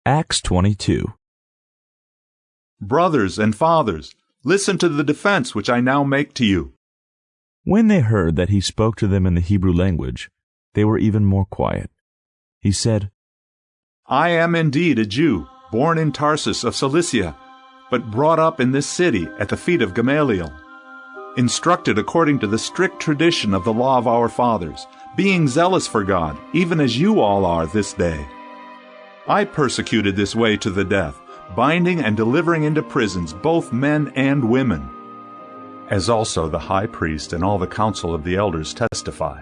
Acts 22. Brothers and fathers, listen to the defense which I now make to you. When they heard that he spoke to them in the Hebrew language, they were even more quiet. He said, I am indeed a Jew, born in Tarsus of Cilicia, but brought up in this city at the feet of Gamaliel, instructed according to the strict tradition of the law of our fathers, being zealous for God, even as you all are this day. I persecuted this way to the death, binding and delivering into prisons both men and women, as also the high priest and all the council of the elders testify.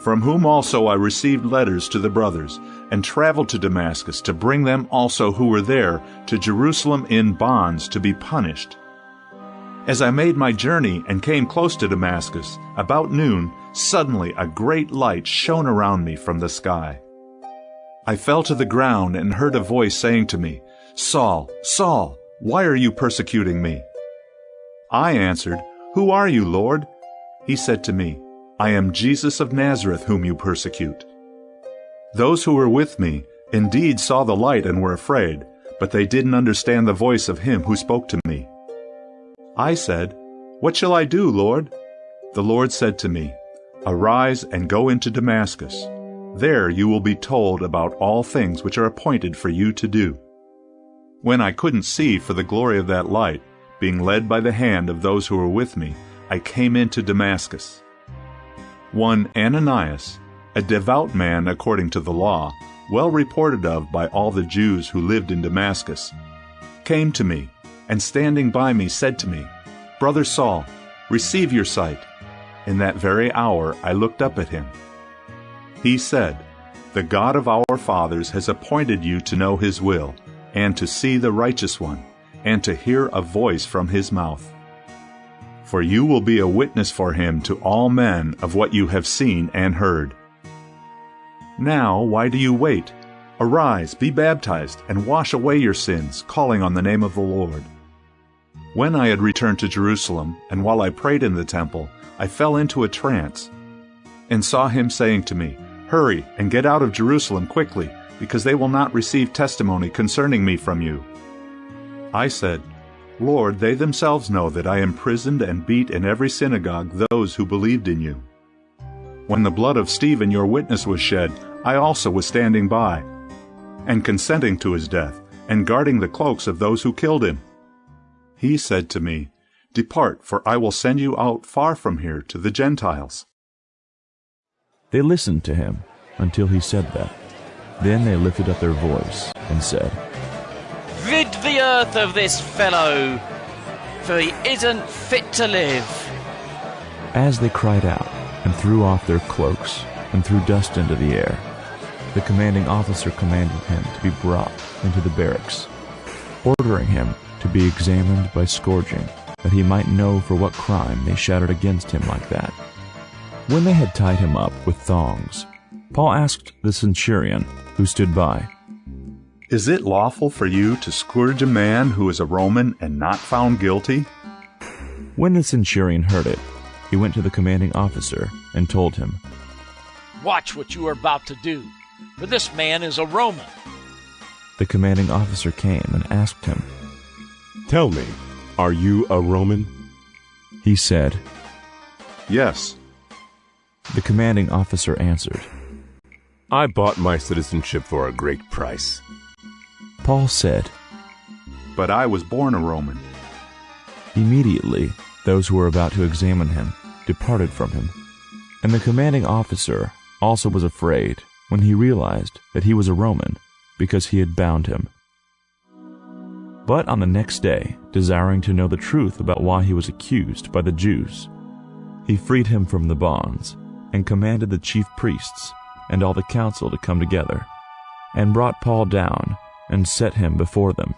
From whom also I received letters to the brothers, and traveled to Damascus to bring them also who were there to Jerusalem in bonds to be punished. As I made my journey and came close to Damascus, about noon, suddenly a great light shone around me from the sky. I fell to the ground and heard a voice saying to me, Saul, Saul, why are you persecuting me? I answered, Who are you, Lord? He said to me, I am Jesus of Nazareth whom you persecute. Those who were with me indeed saw the light and were afraid, but they didn't understand the voice of him who spoke to me. I said, What shall I do, Lord? The Lord said to me, Arise and go into Damascus. There you will be told about all things which are appointed for you to do. When I couldn't see for the glory of that light, being led by the hand of those who were with me, I came into Damascus. One Ananias, a devout man according to the law, well reported of by all the Jews who lived in Damascus, came to me, and standing by me said to me, Brother Saul, receive your sight. In that very hour I looked up at him. He said, The God of our fathers has appointed you to know his will, and to see the righteous one, and to hear a voice from his mouth. For you will be a witness for him to all men of what you have seen and heard. Now why do you wait? Arise, be baptized, and wash away your sins, calling on the name of the Lord. When I had returned to Jerusalem, and while I prayed in the temple, I fell into a trance, and saw him saying to me, Hurry and get out of Jerusalem quickly, because they will not receive testimony concerning me from you. I said, Lord, they themselves know that I imprisoned and beat in every synagogue those who believed in you. When the blood of Stephen your witness was shed, I also was standing by, and consenting to his death, and guarding the cloaks of those who killed him. He said to me, Depart, for I will send you out far from here to the Gentiles. They listened to him until he said that. Then they lifted up their voice and said, Rid the earth of this fellow, for he isn't fit to live. As they cried out and threw off their cloaks and threw dust into the air, the commanding officer commanded him to be brought into the barracks, ordering him to be examined by scourging, that he might know for what crime they shouted against him like that. When they had tied him up with thongs, Paul asked the centurion who stood by, Is it lawful for you to scourge a man who is a Roman and not found guilty? When the centurion heard it, he went to the commanding officer and told him, Watch what you are about to do, for this man is a Roman. The commanding officer came and asked him, Tell me, are you a Roman? He said, Yes. The commanding officer answered, I bought my citizenship for a great price. Paul said, But I was born a Roman. Immediately, those who were about to examine him departed from him, and the commanding officer also was afraid when he realized that he was a Roman, because he had bound him. But on the next day, desiring to know the truth about why he was accused by the Jews, he freed him from the bonds, and commanded the chief priests and all the council to come together, and brought Paul down and set him before them.